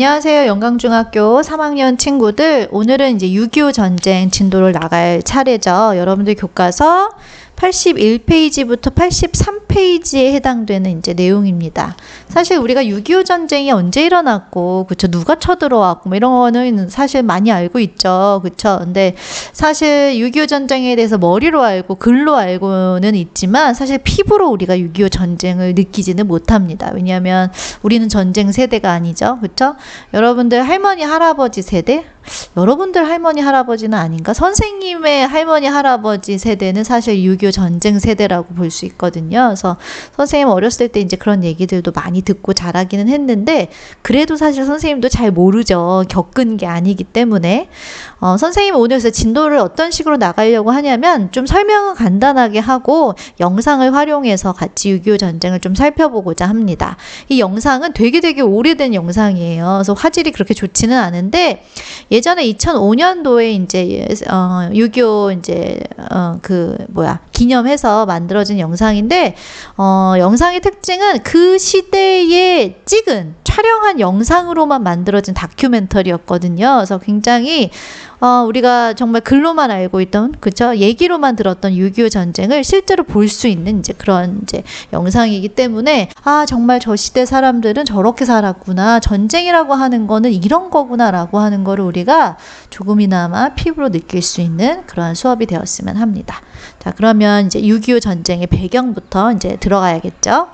안녕하세요. 영광중학교 3학년 친구들. 오늘은 이제 6.25 전쟁 진도를 나갈 차례죠. 여러분들 교과서 81페이지부터 83페이지에 해당되는 이제 내용입니다. 사실 우리가 6.25 전쟁이 언제 일어났고, 그쵸, 누가 쳐들어왔고, 뭐 이런 거는 사실 많이 알고 있죠. 그쵸. 근데 사실 6.25 전쟁에 대해서 머리로 알고, 글로 알고는 있지만, 사실 피부로 우리가 6.25 전쟁을 느끼지는 못합니다. 왜냐하면 우리는 전쟁 세대가 아니죠. 그쵸? 여러분들 할머니, 할아버지 세대? 여러분들 할머니, 할아버지는 아닌가? 선생님의 할머니, 할아버지 세대는 사실 6.25 전쟁 세대라고 볼 수 있거든요. 그래서 선생님 어렸을 때 이제 그런 얘기들도 많이 듣고 자라기는 했는데, 그래도 사실 선생님도 잘 모르죠. 겪은 게 아니기 때문에. 선생님은 오늘 그래서 진도를 어떤 식으로 나가려고 하냐면, 좀 설명을 간단하게 하고, 영상을 활용해서 같이 6.25 전쟁을 좀 살펴보고자 합니다. 이 영상은 되게 오래된 영상이에요. 그래서 화질이 그렇게 좋지는 않은데, 예전에 2005년도에 이제 6.25 이제 기념해서 만들어진 영상인데, 영상의 특징은 그 시대에 찍은 촬영한 영상으로만 만들어진 다큐멘터리였거든요. 그래서 굉장히 우리가 정말 글로만 알고 있던, 그쵸? 얘기로만 들었던 6.25 전쟁을 실제로 볼 수 있는 이제 그런 이제 영상이기 때문에, 정말 저 시대 사람들은 저렇게 살았구나. 전쟁이라고 하는 거는 이런 거구나라고 하는 거를 우리가 조금이나마 피부로 느낄 수 있는 그런 수업이 되었으면 합니다. 자, 그러면 이제 6.25 전쟁의 배경부터 이제 들어가야겠죠?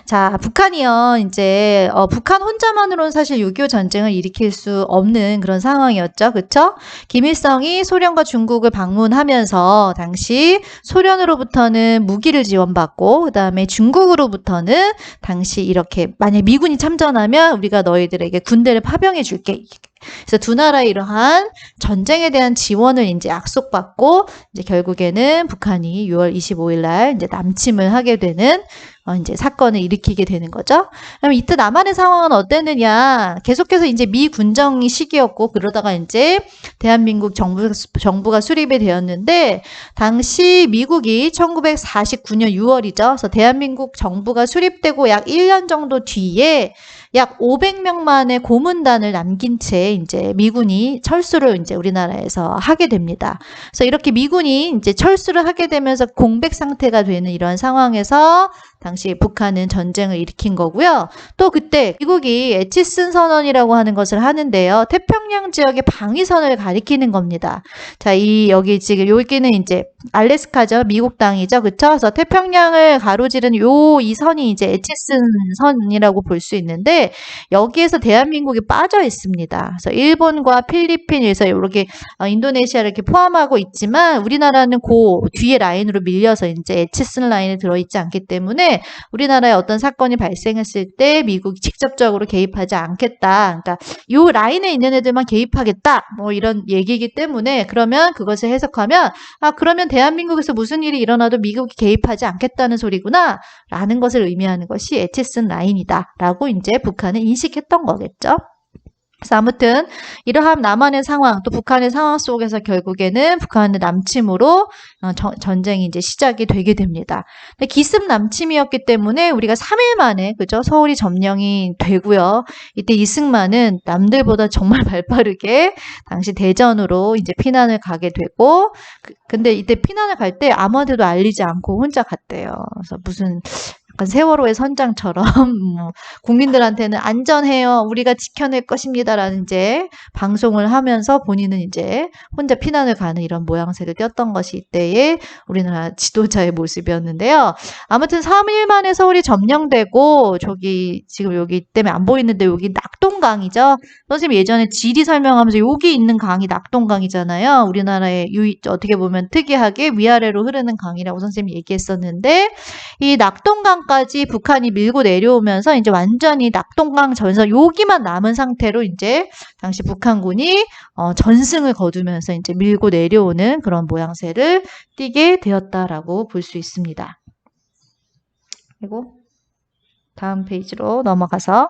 자, 북한이요. 이제 북한 혼자만으로는 사실 6.25 전쟁을 일으킬 수 없는 그런 상황이었죠. 그쵸? 김일성이 소련과 중국을 방문하면서 당시 소련으로부터는 무기를 지원받고, 그 다음에 중국으로부터는 당시 이렇게 만약 미군이 참전하면 우리가 너희들에게 군대를 파병해 줄게. 그래서 두 나라의 이러한 전쟁에 대한 지원을 이제 약속받고, 이제 결국에는 북한이 6월 25일 날 이제 남침을 하게 되는 이제 사건을 일으키게 되는 거죠. 그럼 이때 남한의 상황은 어땠느냐? 계속해서 이제 미 군정 시기였고, 그러다가 이제 대한민국 정부가 수립이 되었는데, 당시 미국이 1949년 6월이죠. 그래서 대한민국 정부가 수립되고 약 1년 정도 뒤에 약 500명만의 고문단을 남긴 채 이제 미군이 철수를 이제 우리나라에서 하게 됩니다. 그래서 이렇게 미군이 이제 철수를 하게 되면서 공백 상태가 되는 이런 상황에서 당시 북한은 전쟁을 일으킨 거고요. 또 그때 미국이 에치슨 선언이라고 하는 것을 하는데요. 태평양 지역의 방위선을 가리키는 겁니다. 자, 여기 지금 여기는 이제 알래스카죠. 미국 땅이죠. 그쵸? 그래서 태평양을 가로지른 이 선이 이제 에치슨 선이라고 볼 수 있는데, 여기에서 대한민국이 빠져 있습니다. 그래서 일본과 필리핀에서 이렇게 인도네시아를 이렇게 포함하고 있지만, 우리나라는 그 뒤에 라인으로 밀려서 이제 에치슨 라인에 들어있지 않기 때문에 우리나라에 어떤 사건이 발생했을 때 미국이 직접적으로 개입하지 않겠다. 그러니까 이 라인에 있는 애들만 개입하겠다. 뭐 이런 얘기이기 때문에, 그러면 그것을 해석하면 그러면 대한민국에서 무슨 일이 일어나도 미국이 개입하지 않겠다는 소리구나 라는 것을 의미하는 것이 에치슨 라인이다 라고 이제 북한은 인식했던 거겠죠. 그래서 아무튼 이러한 남한의 상황, 또 북한의 상황 속에서 결국에는 북한의 남침으로 전쟁이 이제 시작이 되게 됩니다. 근데 기습 남침이었기 때문에 우리가 3일 만에, 그죠? 서울이 점령이 되고요. 이때 이승만은 남들보다 정말 발빠르게 당시 대전으로 이제 피난을 가게 되고, 근데 이때 피난을 갈 때 아무한테도 알리지 않고 혼자 갔대요. 그래서 무슨 약간 세월호의 선장처럼 국민들한테는 안전해요. 우리가 지켜낼 것입니다라는 이제 방송을 하면서 본인은 이제 혼자 피난을 가는 이런 모양새를 띄었던 것이 이때의 우리나라 지도자의 모습이었는데요. 아무튼 3일 만에 서울이 점령되고, 지금 여기 때문에 안 보이는데 여기 낙동강이죠. 선생님 예전에 지리 설명하면서 여기 있는 강이 낙동강이잖아요. 우리나라의 어떻게 보면 특이하게 위아래로 흐르는 강이라고 선생님이 얘기했었는데, 이 낙동강까지 북한이 밀고 내려오면서 이제 완전히 낙동강 전선 여기만 남은 상태로 이제 당시 북한군이 전승을 거두면서 이제 밀고 내려오는 그런 모양새를 띠게 되었다라고 볼 수 있습니다. 그리고 다음 페이지로 넘어가서.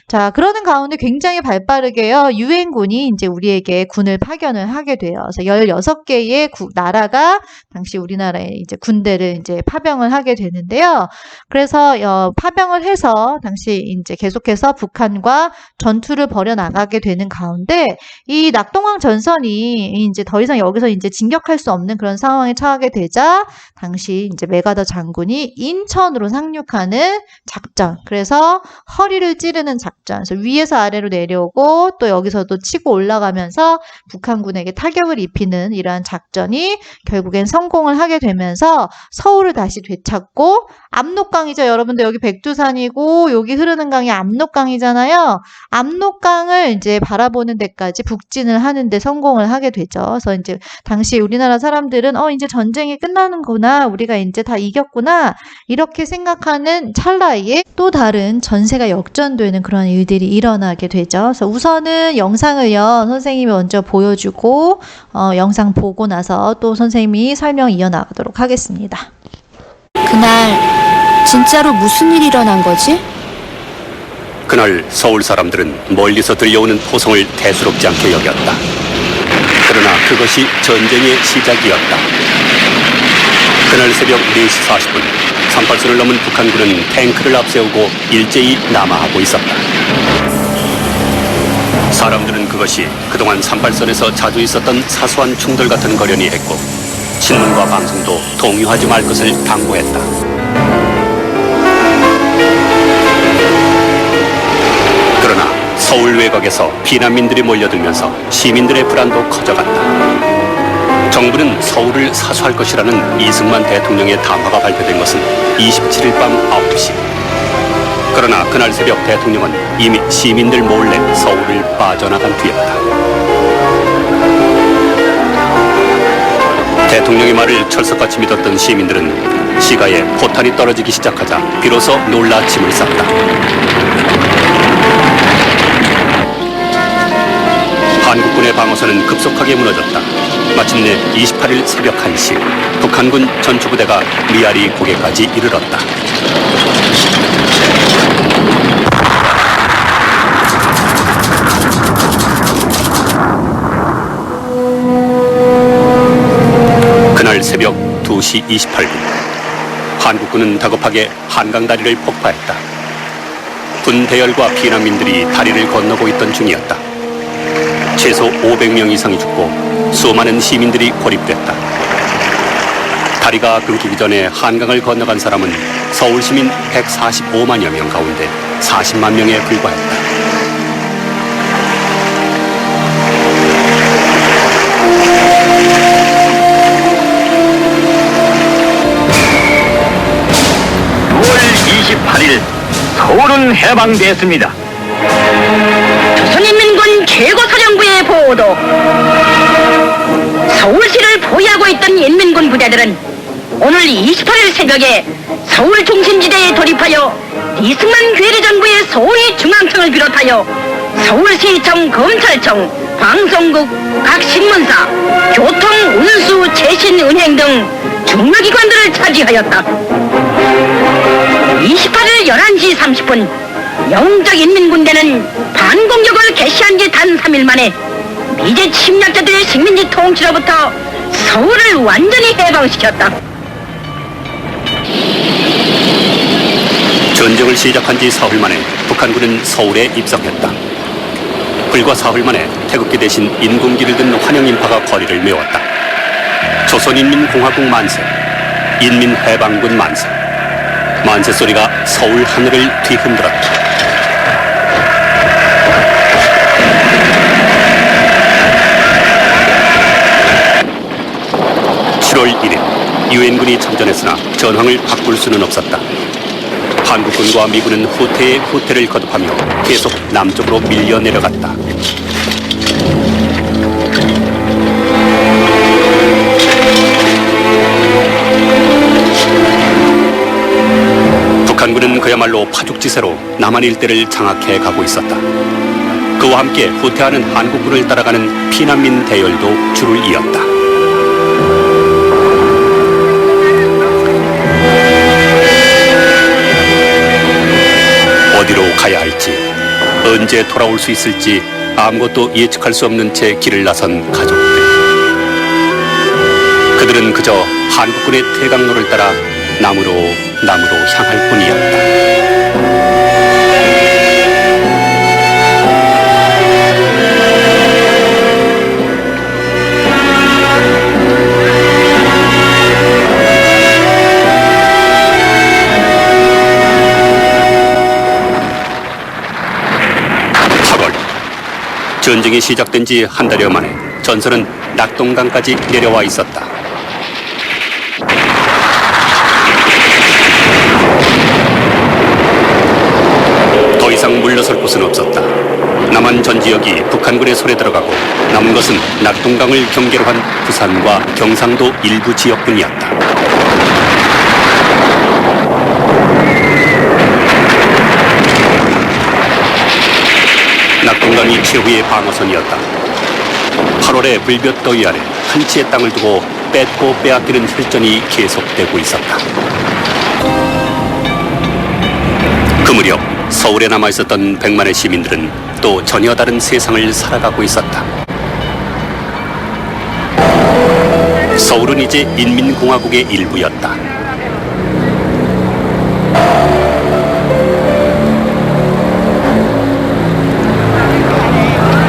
자, 그러는 가운데 굉장히 발빠르게요. 유엔군이 이제 우리에게 군을 파견을 하게 돼요. 그래서 16개의 나라가 당시 우리나라에 이제 군대를 이제 파병을 하게 되는데요. 그래서 파병을 해서 당시 이제 계속해서 북한과 전투를 벌여 나가게 되는 가운데 이 낙동강 전선이 이제 더 이상 여기서 이제 진격할 수 없는 그런 상황에 처하게 되자 당시 이제 메가더 장군이 인천으로 상륙하는 작전. 그래서 허리를 찌르는 작전. 그래서 위에서 아래로 내려오고 또 여기서도 치고 올라가면서 북한군에게 타격을 입히는 이러한 작전이 결국엔 성공을 하게 되면서 서울을 다시 되찾고 압록강이죠. 여러분들 여기 백두산이고 여기 흐르는 강이 압록강이잖아요. 압록강을 이제 바라보는 데까지 북진을 하는데 성공을 하게 되죠. 그래서 이제 당시 우리나라 사람들은 이제 전쟁이 끝나는구나. 우리가 이제 다 이겼구나. 이렇게 생각하는 찰나에 또 다른 전세가 역전되는 그런 일들이 일어나게 되죠. 그래서 우선은 영상을요, 선생님이 먼저 보여주고, 영상 보고 나서 또 선생님이 설명 이어나가도록 하겠습니다. 그날 진짜로 무슨 일이 일어난 거지? 그날 서울 사람들은 멀리서 들려오는 포성을 대수롭지 않게 여겼다. 그러나 그것이 전쟁의 시작이었다. 그날 새벽 4시 40분, 38선을 넘은 북한군은 탱크를 앞세우고 일제히 남하하고 있었다. 사람들은 그것이 그동안 38선에서 자주 있었던 사소한 충돌 같은 거련히 했고 신문과 방송도 동요하지 말 것을 당부했다. 그러나 서울 외곽에서 피난민들이 몰려들면서 시민들의 불안도 커져갔다. 정부는 서울을 사수할 것이라는 이승만 대통령의 담화가 발표된 것은 27일 밤 9시. 그러나 그날 새벽 대통령은 이미 시민들 몰래 서울을 빠져나간 뒤였다. 대통령의 말을 철석같이 믿었던 시민들은 시가에 포탄이 떨어지기 시작하자 비로소 놀라 짐을 쌌다. 한국군의 방어선은 급속하게 무너졌다. 마침내 28일 새벽 1시 북한군 전투부대가 미아리 고개까지 이르렀다. 그날 새벽 2시 28분 한국군은 다급하게 한강다리를 폭파했다. 군 대열과 피난민들이 다리를 건너고 있던 중이었다. 최소 500명 이상이 죽고 수많은 시민들이 고립됐다. 다리가 끊기기 전에 한강을 건너간 사람은 서울 시민 145만여 명 가운데 40만 명에 불과했다. 서울은 해방됐습니다. 조선인민군 최고사령부의 보도. 서울시를 포위하고 있던 인민군 부대들은 오늘 28일 새벽에 서울 중심지대에 돌입하여 이승만 괴뢰정부의 소위 중앙청을 비롯하여 서울시청, 검찰청, 방송국, 각 신문사, 교통, 운수, 최신, 은행 등 중요기관들을 차지하였다. 28일 11시 30분 영웅적 인민군대는 반공격을 개시한 지 단 3일 만에 미제 침략자들의 식민지 통치로부터 서울을 완전히 해방시켰다. 전쟁을 시작한 지 사흘 만에 북한군은 서울에 입성했다. 불과 사흘 만에 태극기 대신 인공기를 든 환영인파가 거리를 메웠다. 조선인민공화국 만세, 인민해방군 만세. 만세 소리가 서울 하늘을 뒤흔들었다. 유엔군이 참전했으나 전황을 바꿀 수는 없었다. 한국군과 미군은 후퇴에 후퇴를 거듭하며 계속 남쪽으로 밀려 내려갔다. 북한군은 그야말로 파죽지세로 남한 일대를 장악해 가고 있었다. 그와 함께 후퇴하는 한국군을 따라가는 피난민 대열도 줄을 이었다. 어디로 가야 할지, 언제 돌아올 수 있을지 아무것도 예측할 수 없는 채 길을 나선 가족들. 그들은 그저 한국군의 태강로를 따라 남으로 향할 뿐이었다. 전쟁이 시작된 지 한 달여 만에 전선은 낙동강까지 내려와 있었다. 더 이상 물러설 곳은 없었다. 남한 전 지역이 북한군의 손에 들어가고 남은 것은 낙동강을 경계로 한 부산과 경상도 일부 지역뿐이었다. 낙동강이 최후의 방어선이었다. 8월의 불볕 더위 아래 한치의 땅을 두고 뺏고 빼앗기는 혈전이 계속되고 있었다. 그 무렵 서울에 남아있었던 100만의 시민들은 또 전혀 다른 세상을 살아가고 있었다. 서울은 이제 인민공화국의 일부였다.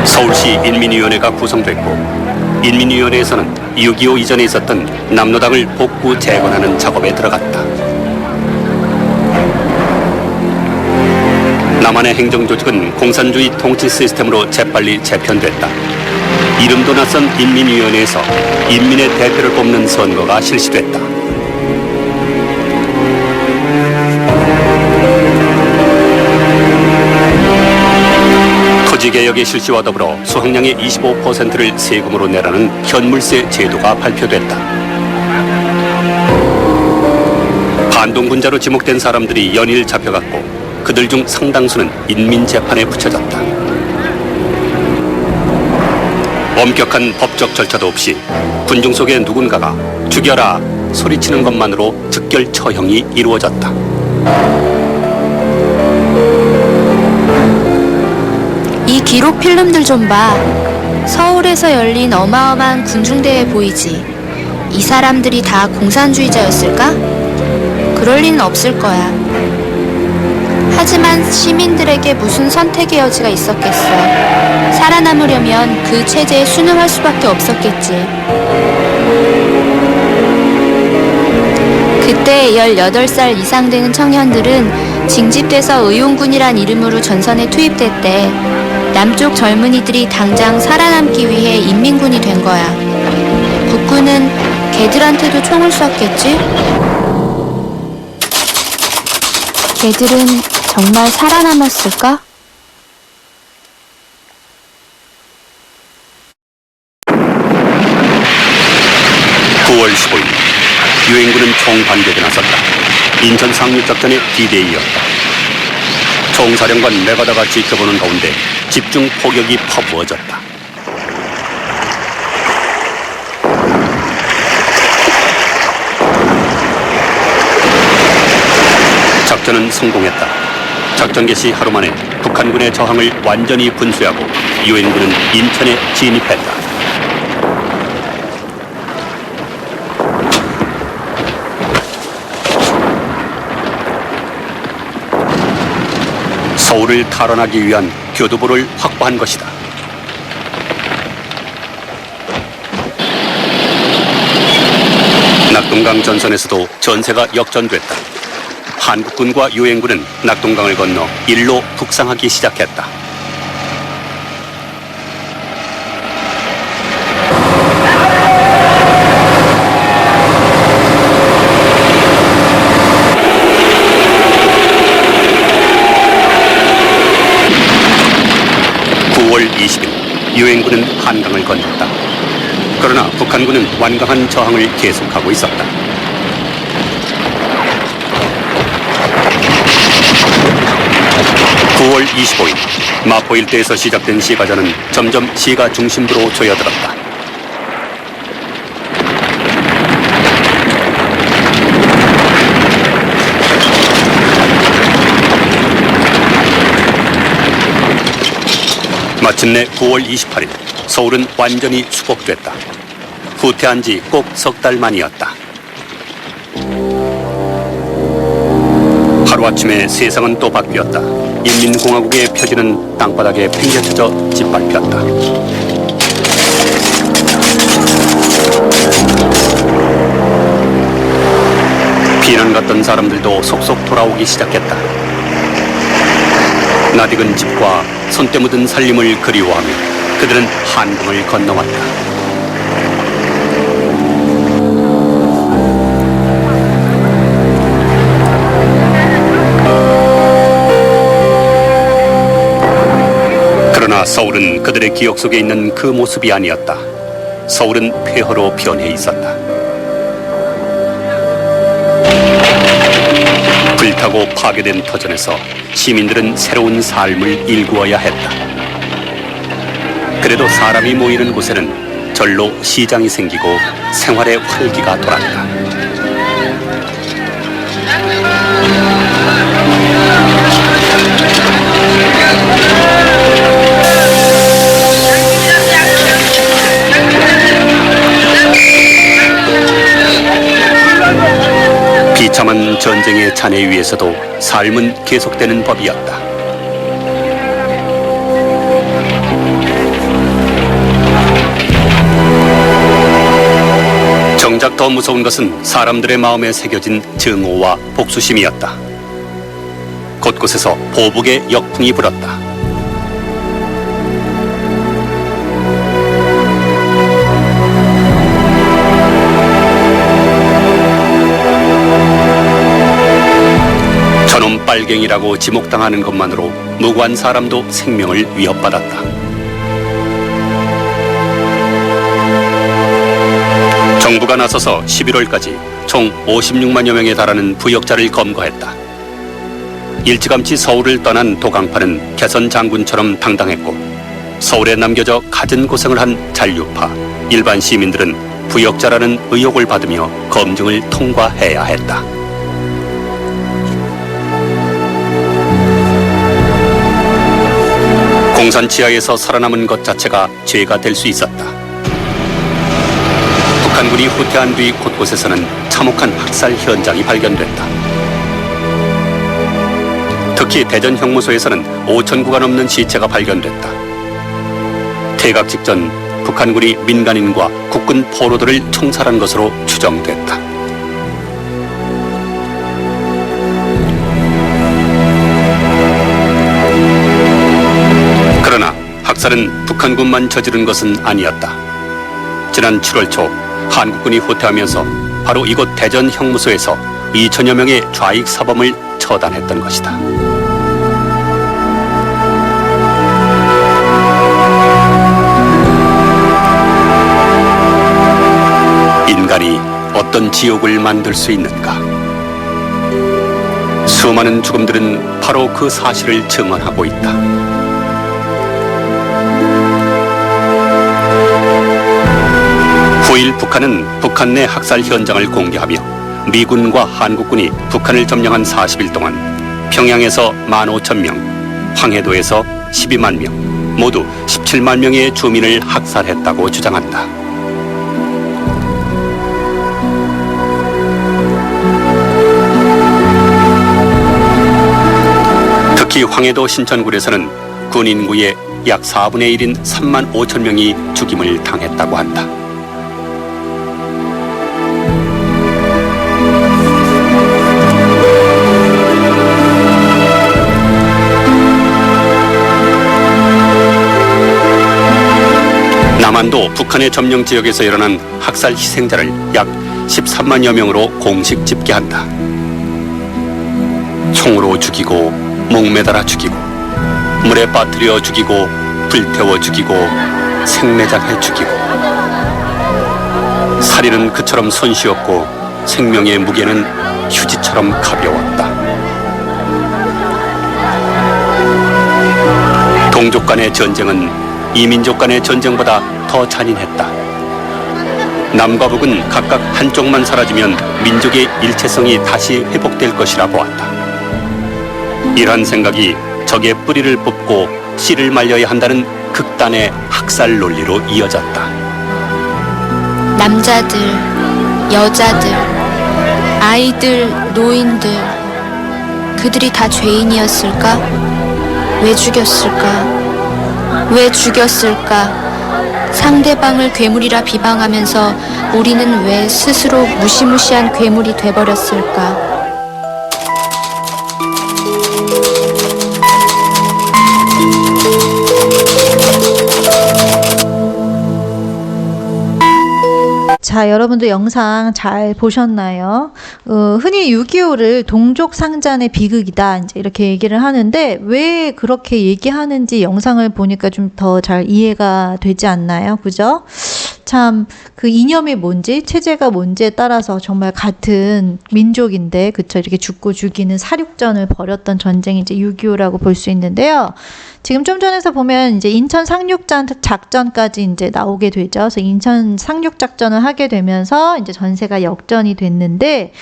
서울시 인민위원회가 구성됐고 인민위원회에서는 6.25 이전에 있었던 남로당을 복구 재건하는 작업에 들어갔다. 남한의 행정조직은 공산주의 통치 시스템으로 재빨리 재편됐다. 이름도 낯선 인민위원회에서 인민의 대표를 뽑는 선거가 실시됐다. 토지개혁의 실시와 더불어 수확량의 25%를 세금으로 내라는 현물세 제도가 발표됐다. 반동군자로 지목된 사람들이 연일 잡혀갔고 그들 중 상당수는 인민재판에 붙여졌다. 엄격한 법적 절차도 없이 군중 속의 누군가가 죽여라 소리치는 것만으로 즉결 처형이 이루어졌다. 이 기록 필름들 좀 봐. 서울에서 열린 어마어마한 군중대회 보이지? 이 사람들이 다 공산주의자였을까? 그럴 리는 없을 거야. 하지만 시민들에게 무슨 선택의 여지가 있었겠어. 살아남으려면 그 체제에 순응할 수밖에 없었겠지. 그때 18살 이상 되는 청년들은 징집돼서 의용군이란 이름으로 전선에 투입됐대. 남쪽 젊은이들이 당장 살아남기 위해 인민군이 된 거야. 국군은 걔들한테도 총을 쐈겠지? 걔들은 정말 살아남았을까? (9월 15일) 유엔군은 총반격에 나섰다. 인천 상륙작전의 D-Day였다. 총사령관 메가다가 지켜보는 가운데 집중 포격이 퍼부어졌다. 작전은 성공했다. 작전 개시 하루 만에 북한군의 저항을 완전히 분수하고 유엔군은 인천에 진입했다. 서울을 탈환하기 위한 교두보를 확보한 것이다. 낙동강 전선에서도 전세가 역전됐다. 한국군과 유엔군은 낙동강을 건너 일로 북상하기 시작했다. (9월 20일) 유엔군은 한강을 건넜다. 그러나 북한군은 완강한 저항을 계속하고 있었다. (9월 25일) 마포 일대에서 시작된 시가전은 점점 시가 중심부로 조여들었다. 마침내 9월 28일 서울은 완전히 수복됐다. 후퇴한 지 꼭 석 달 만이었다. 하루아침에 세상은 또 바뀌었다. 인민공화국의 표지는 땅바닥에 팽개쳐져 짓밟혔다. 피난 갔던 사람들도 속속 돌아오기 시작했다. 낯익은 집과 손때 묻은 살림을 그리워하며 그들은 한강을 건너왔다. 그러나 서울은 그들의 기억 속에 있는 그 모습이 아니었다. 서울은 폐허로 변해 있었다. 불타고 파괴된 터전에서 시민들은 새로운 삶을 일구어야 했다. 그래도 사람이 모이는 곳에는 절로 시장이 생기고 생활의 활기가 돌았다. 비참한 전쟁의 잔해 위에서도 삶은 계속되는 법이었다. 정작 더 무서운 것은 사람들의 마음에 새겨진 증오와 복수심이었다. 곳곳에서 보복의 역풍이 불었다. 저놈 빨갱이라고 지목당하는 것만으로 무고한 사람도 생명을 위협받았다. 정부가 나서서 11월까지 총 56만여 명에 달하는 부역자를 검거했다. 일찌감치 서울을 떠난 도강파는 개선 장군처럼 당당했고 서울에 남겨져 갖은 고생을 한 잔류파, 일반 시민들은 부역자라는 의혹을 받으며 검증을 통과해야 했다. 공산 치하에서 살아남은 것 자체가 죄가 될 수 있었다. 북한군이 후퇴한 뒤 곳곳에서는 참혹한 학살 현장이 발견됐다. 특히 대전 형무소에서는 5,000구가 넘는 시체가 발견됐다. 퇴각 직전 북한군이 민간인과 국군 포로들을 총살한 것으로 추정됐다. 그러나 학살은 북한군만 저지른 것은 아니었다. 지난 7월 초 한국군이 후퇴하면서 바로 이곳 대전 형무소에서 2,000여 명의 좌익 사범을 처단했던 것이다. 인간이 어떤 지옥을 만들 수 있는가? 수많은 죽음들은 바로 그 사실을 증언하고 있다. 후일 북한은 북한 내 학살 현장을 공개하며 미군과 한국군이 북한을 점령한 40일 동안 평양에서 15,000명, 황해도에서 12만 명, 모두 17만 명의 주민을 학살했다고 주장한다. 특히 황해도 신천군에서는 군 인구의 약 4분의 1인 3만 5천 명이 죽임을 당했다고 한다. 남한도 북한의 점령 지역에서 일어난 학살 희생자를 약 13만여 명으로 공식 집계한다. 총으로 죽이고 목매달아 죽이고 물에 빠뜨려 죽이고 불태워 죽이고 생매장해 죽이고 살인은 그처럼 손쉬웠고 생명의 무게는 휴지처럼 가벼웠다. 동족 간의 전쟁은 이민족 간의 전쟁보다 더 잔인했다. 남과 북은 각각 한쪽만 사라지면 민족의 일체성이 다시 회복될 것이라 보았다. 이러한 생각이 적의 뿌리를 뽑고 씨를 말려야 한다는 극단의 학살 논리로 이어졌다. 남자들, 여자들, 아이들, 노인들, 그들이 다 죄인이었을까? 왜 죽였을까? 왜 죽였을까? 상대방을 괴물이라 비방하면서 우리는 왜 스스로 무시무시한 괴물이 돼버렸을까? 자, 여러분들 영상 잘 보셨나요? 흔히 6.25를 동족 상잔의 비극이다, 이제 이렇게 얘기를 하는데, 왜 그렇게 얘기하는지 영상을 보니까 좀 더 잘 이해가 되지 않나요? 그죠? 참, 그 이념이 뭔지, 체제가 뭔지에 따라서 정말 같은 민족인데, 그쵸? 이렇게 죽고 죽이는 사륙전을 벌였던 전쟁이 이제 6.25라고 볼 수 있는데요. 지금 좀 전에서 보면 이제 인천 상륙작전까지 이제 나오게 되죠. 그래서 인천 상륙작전을 하게 되면서 이제 전세가 역전이 됐는데,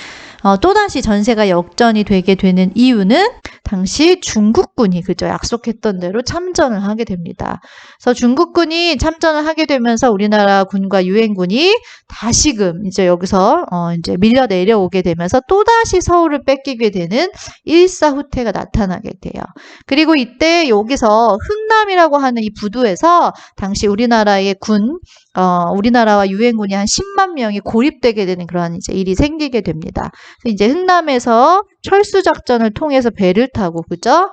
또다시 전세가 역전이 되게 되는 이유는 당시 중국군이 그저 약속했던 대로 참전을 하게 됩니다. 그래서 중국군이 참전을 하게 되면서 우리나라 군과 유엔군이 다시금 이제 여기서 이제 밀려 내려오게 되면서 또다시 서울을 뺏기게 되는 일사후퇴가 나타나게 돼요. 그리고 이때 여기서 흥남이라고 하는 이 부두에서 당시 우리나라의 우리나라와 유엔군이 한 10만 명이 고립되게 되는 그런 이제 일이 생기게 됩니다. 그래서 이제 흥남에서 철수작전을 통해서 배를 타고, 그죠?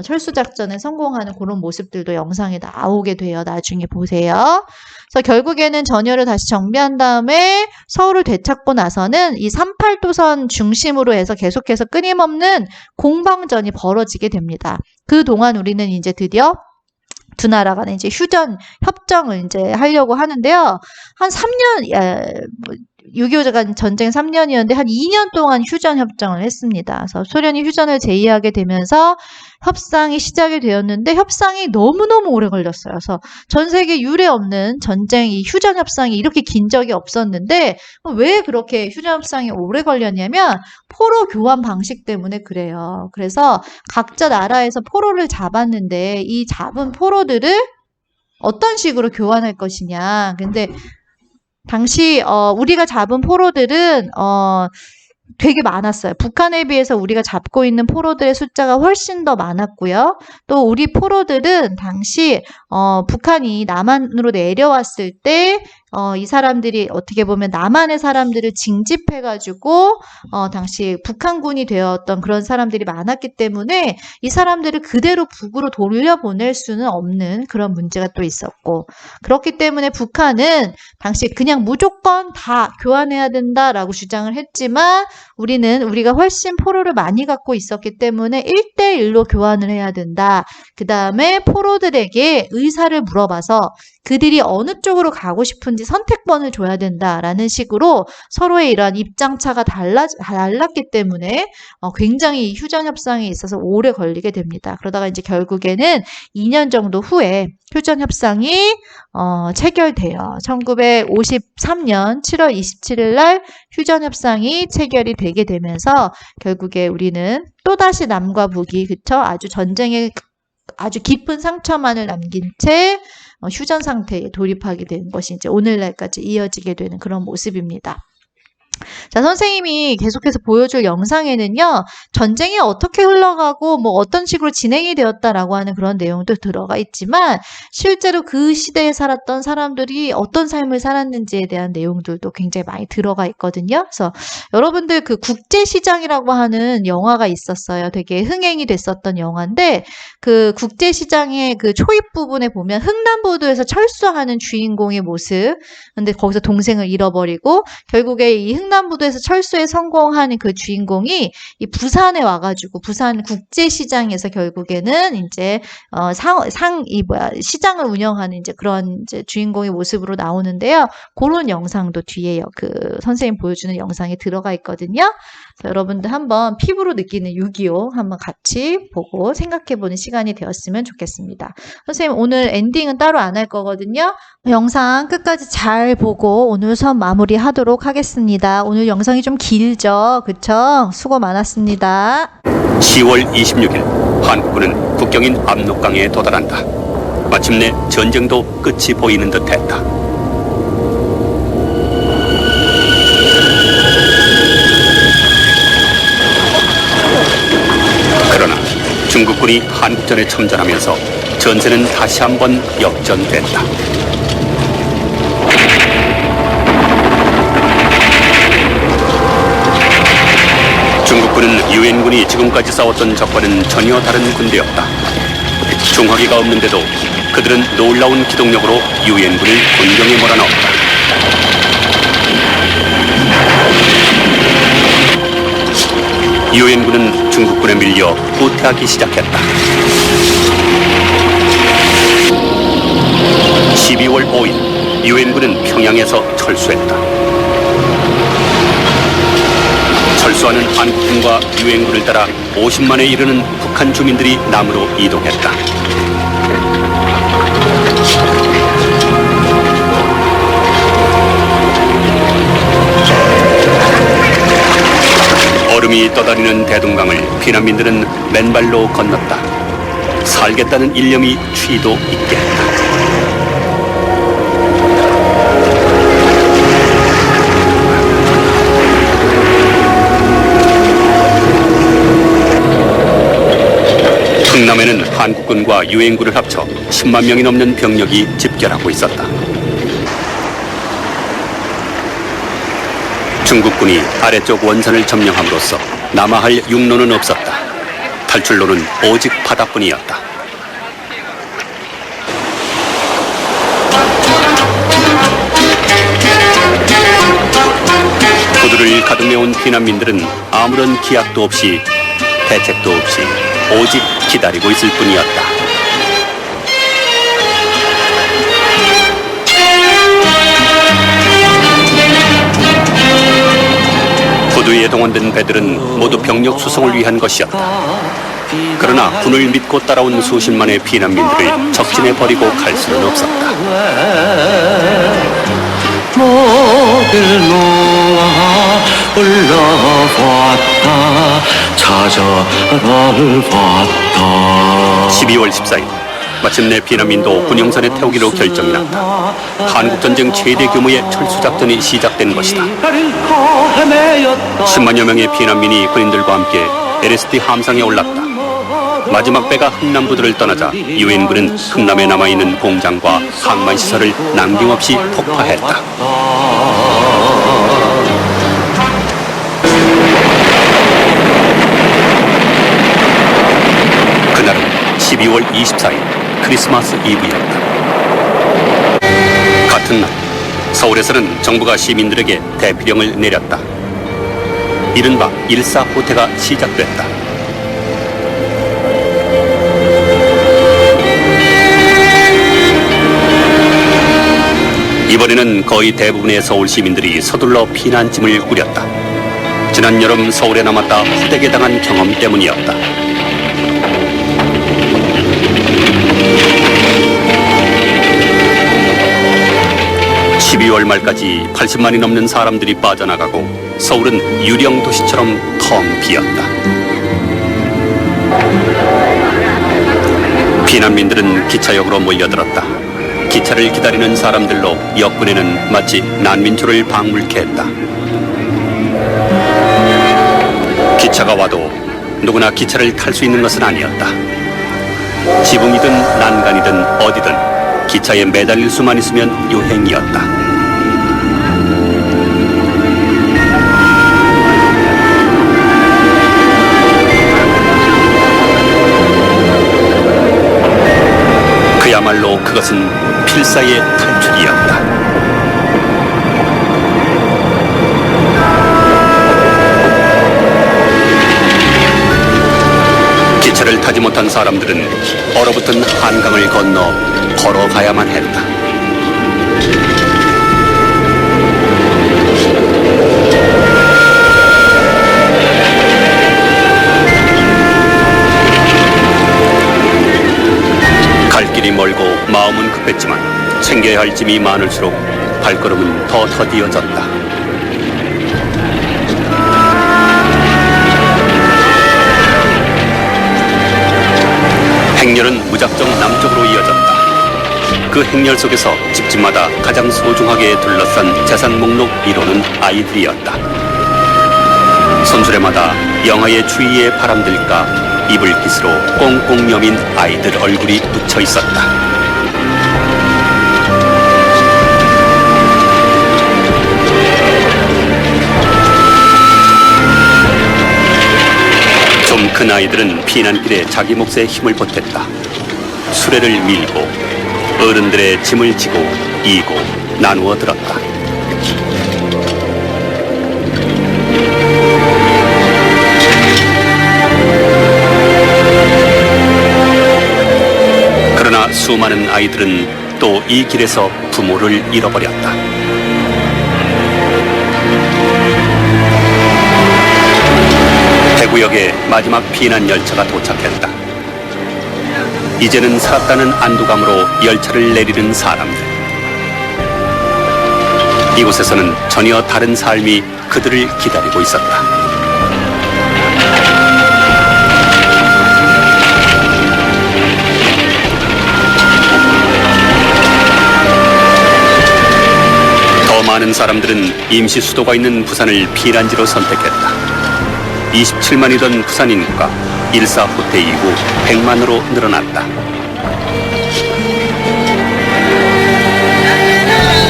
철수작전에 성공하는 그런 모습들도 영상에 나오게 돼요. 나중에 보세요. 그래서 결국에는 전열을 다시 정비한 다음에 서울을 되찾고 나서는 이 38도선 중심으로 해서 계속해서 끊임없는 공방전이 벌어지게 됩니다. 그동안 우리는 이제 드디어 두 나라 간에 이제 휴전 협정을 이제 하려고 하는데요. 한 3년, 6.25 전쟁 3년이었는데 한 2년 동안 휴전 협정을 했습니다. 그래서 소련이 휴전을 제의하게 되면서 협상이 시작이 되었는데 협상이 너무너무 오래 걸렸어요. 그래서 전 세계 유례 없는 전쟁, 이 휴전 협상이 이렇게 긴 적이 없었는데 왜 그렇게 휴전 협상이 오래 걸렸냐면 포로 교환 방식 때문에 그래요. 그래서 각자 나라에서 포로를 잡았는데 이 잡은 포로들을 어떤 식으로 교환할 것이냐. 근데 당시 우리가 잡은 포로들은 되게 많았어요. 북한에 비해서 우리가 잡고 있는 포로들의 숫자가 훨씬 더 많았고요. 또 우리 포로들은 당시 북한이 남한으로 내려왔을 때 이 사람들이 어떻게 보면 남한의 사람들을 징집해가지고 당시 북한군이 되었던 그런 사람들이 많았기 때문에 이 사람들을 그대로 북으로 돌려보낼 수는 없는 그런 문제가 또 있었고, 그렇기 때문에 북한은 당시 그냥 무조건 다 교환해야 된다라고 주장을 했지만 우리가 훨씬 포로를 많이 갖고 있었기 때문에 1대1로 교환을 해야 된다. 그 다음에 포로들에게 의사를 물어봐서 그들이 어느 쪽으로 가고 싶은지 선택권을 줘야 된다라는 식으로 서로의 이러한 입장차가 달랐기 때문에 굉장히 휴전 협상에 있어서 오래 걸리게 됩니다. 그러다가 이제 결국에는 2년 정도 후에 휴전 협상이 체결돼요. 1953년 7월 27일 날 휴전 협상이 체결이 되게 되면서 결국에 우리는 또다시 남과 북이 아주 전쟁의 아주 깊은 상처만을 남긴 채 휴전 상태에 돌입하게 되는 것이 이제 오늘날까지 이어지게 되는 그런 모습입니다. 자, 선생님이 계속해서 보여줄 영상에는요, 전쟁이 어떻게 흘러가고 뭐 어떤 식으로 진행이 되었다라고 하는 그런 내용도 들어가 있지만 실제로 그 시대에 살았던 사람들이 어떤 삶을 살았는지에 대한 내용들도 굉장히 많이 들어가 있거든요. 그래서 여러분들 그 국제시장이라고 하는 영화가 있었어요. 되게 흥행이 됐었던 영화인데 그 국제시장의 그 초입 부분에 보면 흥남부두에서 철수하는 주인공의 모습, 근데 거기서 동생을 잃어버리고 결국에 이 흥남부두에서 철수에 성공하는 그 주인공이 이 부산에 와가지고 부산 국제시장에서 결국에는 이제 시장을 운영하는 이제 그런 이제 주인공의 모습으로 나오는데요. 그런 영상도 뒤에 그 선생님 보여주는 영상에 들어가 있거든요. 그래서 여러분들 한번 피부로 느끼는 6.25 한번 같이 보고 생각해보는 시간이 되었으면 좋겠습니다. 선생님 오늘 엔딩은 따로 안 할 거거든요. 영상 끝까지 잘 보고 오늘 수업 마무리하도록 하겠습니다. 오늘 영상이 좀 길죠? 그쵸? 수고 많았습니다. 10월 26일 한국군은 국경인 압록강에 도달한다. 마침내 전쟁도 끝이 보이는 듯했다. 그러나 중국군이 한국전에 참전하면서 전세는 다시 한번 역전됐다. 중국군은 유엔군이 지금까지 싸웠던 적과는 전혀 다른 군대였다. 중화기가 없는데도 그들은 놀라운 기동력으로 유엔군을 곤경에 몰아넣었다. 유엔군은 중국군에 밀려 후퇴하기 시작했다. 12월 5일 유엔군은 평양에서 철수했다. 철수하는 한국군과 유엔군을 따라 50만에 이르는 북한 주민들이 남으로 이동했다. 얼음이 떠다니는 대동강을 피난민들은 맨발로 건넜다. 살겠다는 일념이 취도 있게 했다. 흥남에는 한국군과 유엔군을 합쳐 10만 명이 넘는 병력이 집결하고 있었다. 중국군이 아래쪽 원산을 점령함으로써 남아할 육로는 없었다. 탈출로는 오직 바다뿐이었다. 구두를 가득 메운 피난민들은 아무런 기약도 없이 대책도 없이 오직 기다리고 있을 뿐이었다. 구두에 동원된 배들은 모두 병력 수송을 위한 것이었다. 그러나 군을 믿고 따라온 수십만의 피난민들을 적진에 버리고 갈 수는 없었다. 모들 놓아 올라왔다 찾아를 봤다. 12월 14일 마침내 피난민도 군용선에 태우기로 결정이 났다. 한국전쟁 최대 규모의 철수작전이 시작된 것이다. 10만여 명의 피난민이 군인들과 함께 LSD 함상에 올랐다. 마지막 배가 흥남부두를 떠나자 유엔군은 흥남에 남아있는 공장과 항만시설을 남김없이 폭파했다. 그날은 12월 24일 크리스마스 이브였다. 같은 날 서울에서는 정부가 시민들에게 대피령을 내렸다. 이른바 일사후퇴가 시작됐다. 이번에는 거의 대부분의 서울 시민들이 서둘러 피난짐을 꾸렸다. 지난 여름 서울에 남았다 후대게 당한 경험 때문이었다. (12월) 말까지 80만이 넘는 사람들이 빠져나가고 서울은 유령 도시처럼 텅 비었다. 피난민들은 기차역으로 몰려들었다. 기차를 기다리는 사람들로 역군에는 마치 난민초를 방불케 했다. 기차가 와도 누구나 기차를 탈 수 있는 것은 아니었다. 지붕이든 난간이든 어디든 기차에 매달릴 수만 있으면 유행이었다. 그야말로 그것은 필사의 탈출이었다. 기차를 타지 못한 사람들은 얼어붙은 한강을 건너 걸어가야만 했다. 갈 길이 멀고 마음은 급했지만 챙겨야 할 짐이 많을수록 발걸음은 더 더디어졌다. 행렬은 무작정 남쪽으로 이어졌다. 그 행렬 속에서 집집마다 가장 소중하게 둘러싼 재산 목록 1호는 아이들이었다. 손수레마다 영하의 추위에 바람들까 이불깃으로 꽁꽁 여민 아이들 얼굴이 묻혀 있었다. 좀 큰 아이들은 피난길에 자기 몫의 힘을 보탰다. 수레를 밀고 어른들의 짐을 지고 이고 나누어 들었다. 그러나 수많은 아이들은 또 이 길에서 부모를 잃어버렸다. 대구역에 마지막 피난 열차가 도착했다. 이제는 살았다는 안도감으로 열차를 내리는 사람들. 이곳에서는 전혀 다른 삶이 그들을 기다리고 있었다. 더 많은 사람들은 임시 수도가 있는 부산을 피난지로 선택했다. 27만이던 부산 인구가 일사후퇴 이후 100만으로 늘어났다.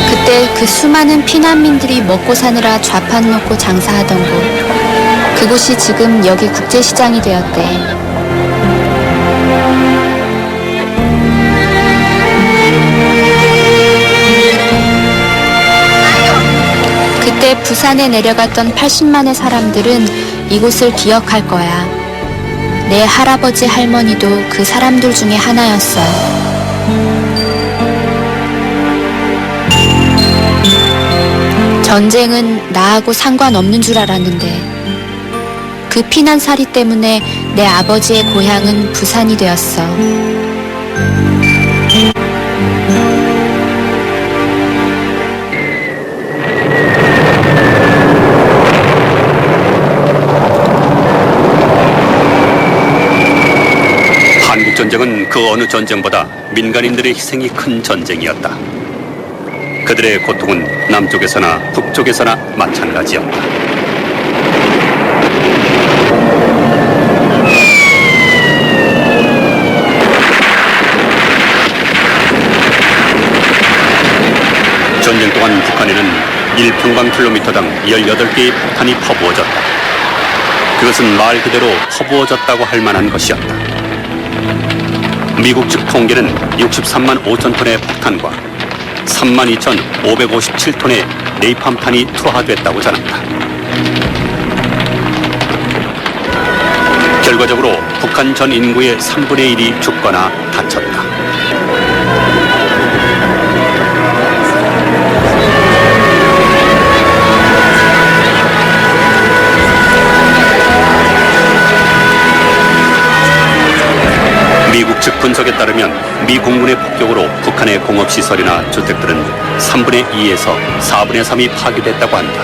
그때 그 수많은 피난민들이 먹고 사느라 좌판 놓고 장사하던 곳, 그곳이 지금 여기 국제시장이 되었대. 그때 부산에 내려갔던 80만의 사람들은 이곳을 기억할 거야. 내 할아버지 할머니도 그 사람들 중에 하나였어. 전쟁은 나하고 상관없는 줄 알았는데 그 피난살이 때문에 내 아버지의 고향은 부산이 되었어. 전쟁은 그 어느 전쟁보다 민간인들의 희생이 큰 전쟁이었다. 그들의 고통은 남쪽에서나 북쪽에서나 마찬가지였다. 전쟁 동안 북한에는 1평방킬로미터당 18개의 폭탄이 퍼부어졌다. 그것은 말 그대로 퍼부어졌다고 할 만한 것이었다. 미국 측 통계는 63만 5천 톤의 폭탄과 3만 2,557톤의 네이팜탄이 투하됐다고 전한다. 결과적으로 북한 전 인구의 3분의 1이 죽거나 다쳤다. 미국 측 분석에 따르면 미 공군의 폭격으로 북한의 공업시설이나 주택들은 3분의 2에서 4분의 3이 파괴됐다고 한다.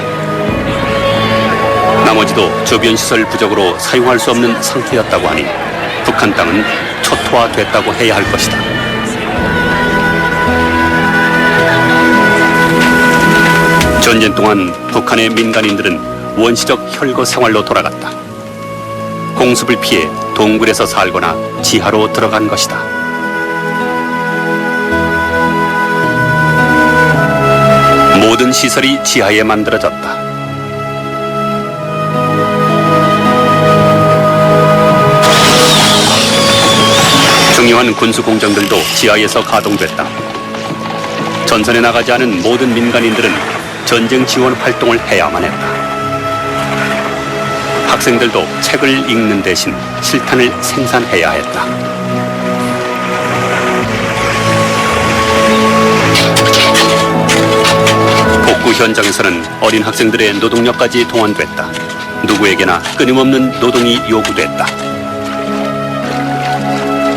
나머지도 주변 시설 부족으로 사용할 수 없는 상태였다고 하니 북한 땅은 초토화됐다고 해야 할 것이다. 전쟁 동안 북한의 민간인들은 원시적 혈거 생활로 돌아갔다. 공습을 피해 동굴에서 살거나 지하로 들어간 것이다. 모든 시설이 지하에 만들어졌다. 중요한 군수 공장들도 지하에서 가동됐다. 전선에 나가지 않은 모든 민간인들은 전쟁 지원 활동을 해야만 했다. 학생들도 책을 읽는 대신 실탄을 생산해야 했다. 복구 현장에서는 어린 학생들의 노동력까지 동원됐다. 누구에게나 끊임없는 노동이 요구됐다.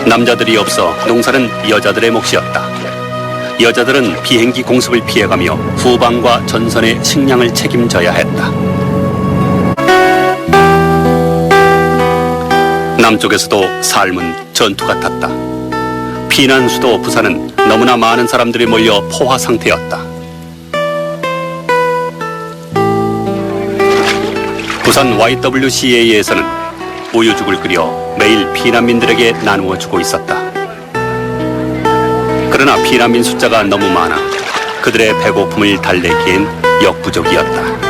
남자들이 없어 농사는 여자들의 몫이었다. 여자들은 비행기 공습을 피해가며 후방과 전선의 식량을 책임져야 했다. 남쪽에서도 삶은 전투 같았다. 피난 수도 부산은 너무나 많은 사람들이 몰려 포화 상태였다. 부산 YWCA에서는 우유죽을 끓여 매일 피난민들에게 나누어 주고 있었다. 그러나 피난민 숫자가 너무 많아 그들의 배고픔을 달래기엔 역부족이었다.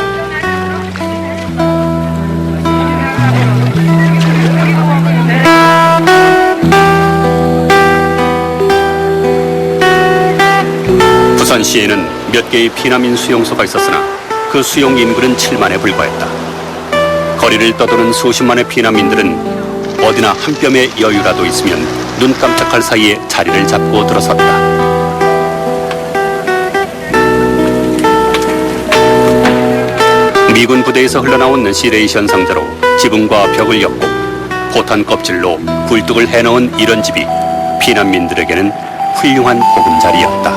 부산시에는 몇 개의 피난민 수용소가 있었으나 그 수용 인구는 7만에 불과했다. 거리를 떠도는 수십만의 피난민들은 어디나 한 뼘의 여유라도 있으면 눈 깜짝할 사이에 자리를 잡고 들어섰다. 미군 부대에서 흘러나온 시레이션 상자로 지붕과 벽을 엮고 포탄 껍질로 굴뚝을 해놓은 이런 집이 피난민들에게는 훌륭한 보금자리였다.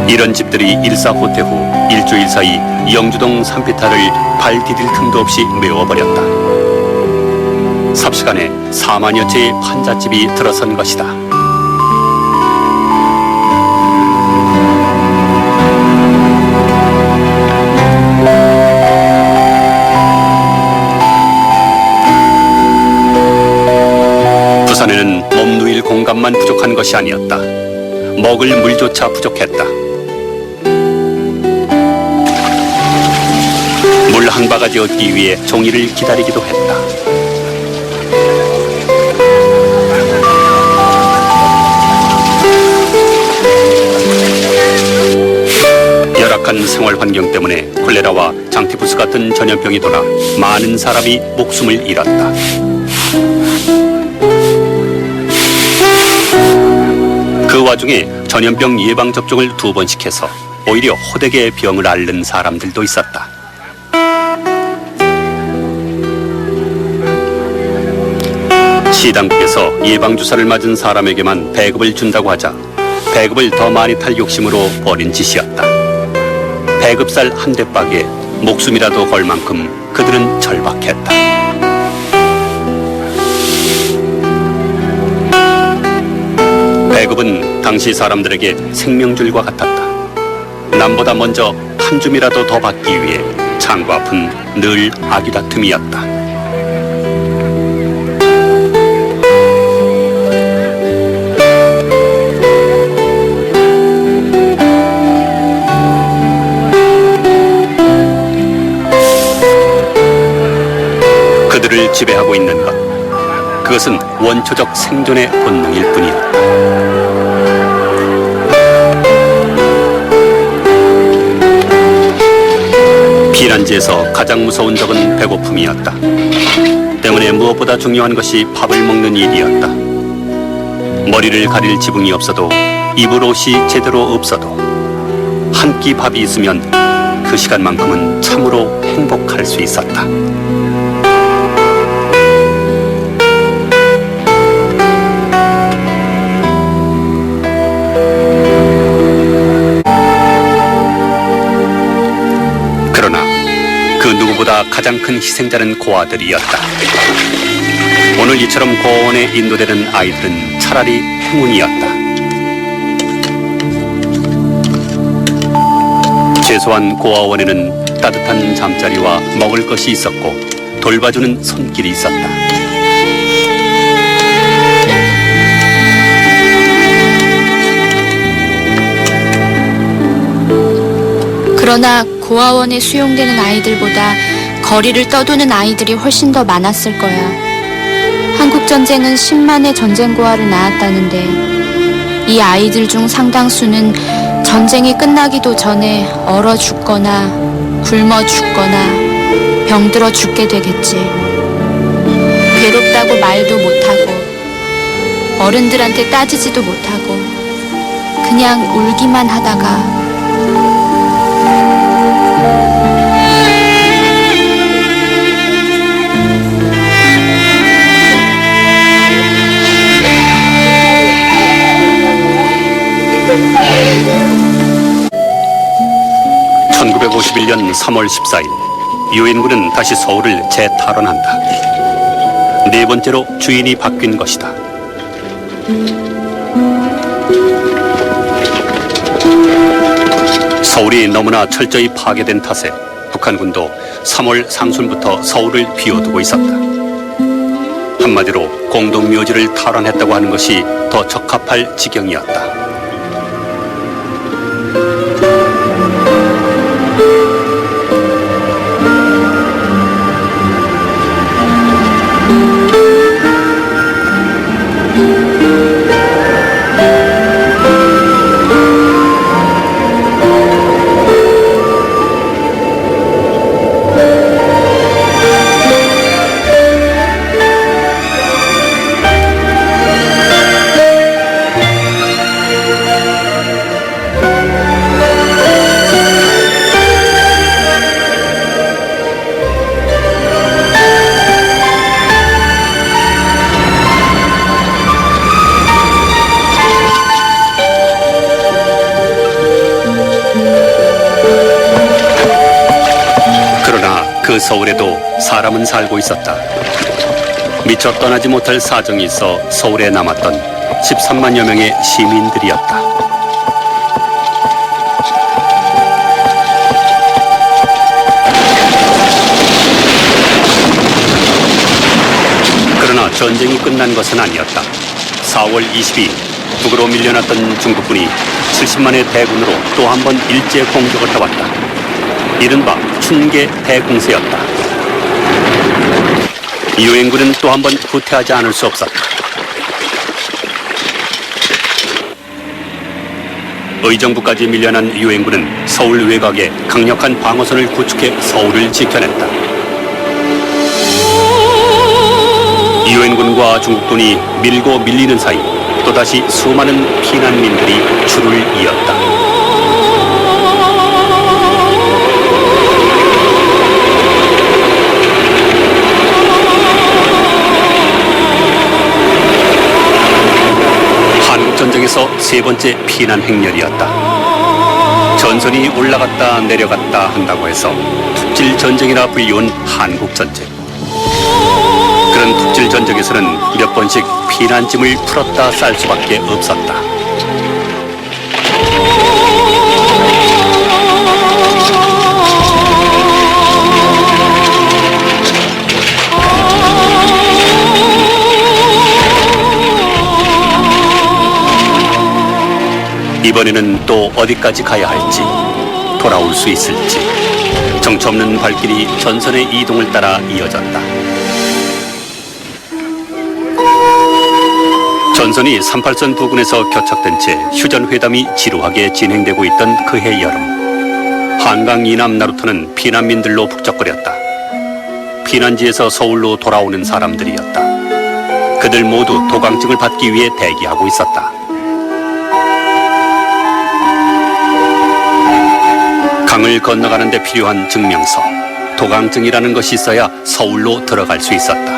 이런 집들이 일사후퇴 후 일주일 사이 영주동 산비탈을 발 디딜 틈도 없이 메워버렸다. 삽시간에 4만여 채의 환자집이 들어선 것이다. 부산에는 몸 누일 공간만 부족한 것이 아니었다. 먹을 물조차 부족했다. 물 한 바가지 얻기 위해 종이를 기다리기도 했다. 열악한 생활 환경 때문에 콜레라와 장티푸스 같은 전염병이 돌아 많은 사람이 목숨을 잃었다. 그 와중에 전염병 예방 접종을 2번씩 해서 오히려 호되게 병을 앓는 사람들도 있었다. 시당국에서 예방주사를 맞은 사람에게만 배급을 준다고 하자 배급을 더 많이 탈 욕심으로 벌인 짓이었다. 배급살 한 대박에 목숨이라도 걸 만큼 그들은 절박했다. 배급은 당시 사람들에게 생명줄과 같았다. 남보다 먼저 한 줌이라도 더 받기 위해 창구 앞은 늘 아귀다툼이었다. 그들을 지배하고 있는 것, 그것은 원초적 생존의 본능일 뿐이었다. 피난지에서 가장 무서운 적은 배고픔이었다. 때문에 무엇보다 중요한 것이 밥을 먹는 일이었다. 머리를 가릴 지붕이 없어도 입을 옷이 제대로 없어도 한 끼 밥이 있으면 그 시간만큼은 참으로 행복할 수 있었다. 그러나 그 누구보다 가장 큰 희생자는 고아들이었다. 오늘 이처럼 고아원에 인도되는 아이들은 차라리 행운이었다. 최소한 고아원에는 따뜻한 잠자리와 먹을 것이 있었고 돌봐주는 손길이 있었다. 그러나 고아원에 수용되는 아이들보다 거리를 떠도는 아이들이 훨씬 더 많았을 거야. 한국전쟁은 10만의 전쟁고아를 낳았다는데 이 아이들 중 상당수는 전쟁이 끝나기도 전에 얼어 죽거나 굶어 죽거나 병들어 죽게 되겠지. 괴롭다고 말도 못하고 어른들한테 따지지도 못하고 그냥 울기만 하다가 (1951년 3월 14일) 유엔군은 다시 서울을 재탈환한다. 네 번째로 주인이 바뀐 것이다. 서울이 너무나 철저히 파괴된 탓에 북한군도 3월 상순부터 서울을 비워두고 있었다. 한마디로 공동묘지를 탈환했다고 하는 것이 더 적합할 지경이었다. 그 서울에도 사람은 살고 있었다. 미처 떠나지 못할 사정이 있어 서울에 남았던 13만여 명의 시민들이었다. 그러나 전쟁이 끝난 것은 아니었다. 4월 22일 북으로 밀려났던 중국군이 70만의 대군으로 또 한 번 일제 공격을 해왔다. 이른바 춘계 대공세였다. 유엔군은 또 한 번 후퇴하지 않을 수 없었다. 의정부까지 밀려난 유엔군은 서울 외곽에 강력한 방어선을 구축해 서울을 지켜냈다. 유엔군과 중국군이 밀고 밀리는 사이 또다시 수많은 피난민들이 줄을 이었다. 전쟁에서 세 번째 피난 행렬이었다. 전선이 올라갔다 내려갔다 한다고 해서 툭질 전쟁이라 불리운 한국 전쟁. 그런 툭질 전쟁에서는 몇 번씩 피난짐을 풀었다 쌀 수밖에 없었다. 이번에는 또 어디까지 가야 할지, 돌아올 수 있을지 정처 없는 발길이 전선의 이동을 따라 이어졌다. 전선이 38선 부근에서 교착된 채 휴전회담이 지루하게 진행되고 있던 그해 여름, 한강 이남 나루터는 피난민들로 북적거렸다. 피난지에서 서울로 돌아오는 사람들이었다. 그들 모두 도강증을 받기 위해 대기하고 있었다. 강을 건너가는 데 필요한 증명서, 도강증이라는 것이 있어야 서울로 들어갈 수 있었다.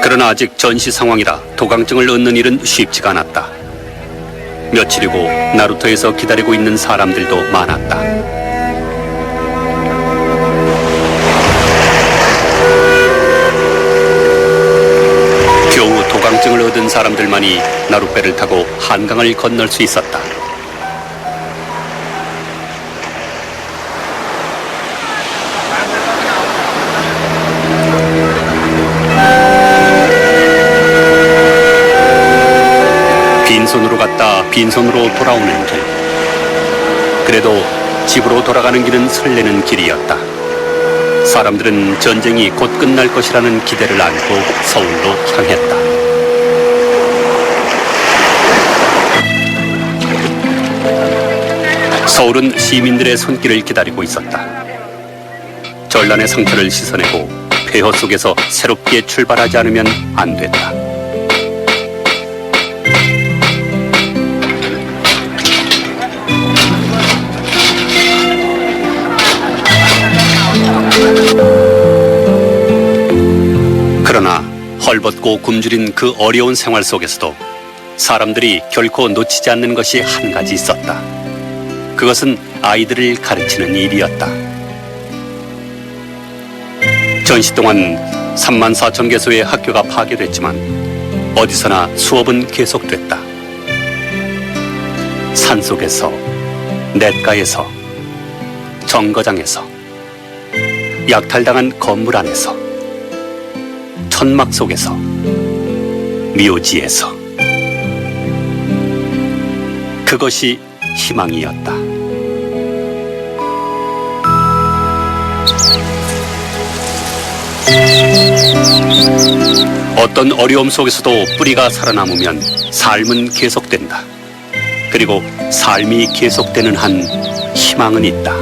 그러나 아직 전시 상황이라 도강증을 얻는 일은 쉽지가 않았다. 며칠이고 나루터에서 기다리고 있는 사람들도 많았다. 겨우 도강증을 얻은 사람들만이 나룻배를 타고 한강을 건널 수 있었다. 빈손으로 갔다 빈손으로 돌아오는 길. 그래도 집으로 돌아가는 길은 설레는 길이었다. 사람들은 전쟁이 곧 끝날 것이라는 기대를 안고 서울로 향했다. 서울은 시민들의 손길을 기다리고 있었다. 전란의 상처를 씻어내고 폐허 속에서 새롭게 출발하지 않으면 안 된다. 그러나 헐벗고 굶주린 그 어려운 생활 속에서도 사람들이 결코 놓치지 않는 것이 한 가지 있었다. 그것은 아이들을 가르치는 일이었다. 전시 동안 34,000개소의 학교가 파괴됐지만 어디서나 수업은 계속됐다. 산속에서, 냇가에서, 정거장에서, 약탈당한 건물 안에서, 천막 속에서, 묘지에서. 그것이 희망이었다. 어떤 어려움 속에서도 뿌리가 살아남으면 삶은 계속된다. 그리고 삶이 계속되는 한 희망은 있다.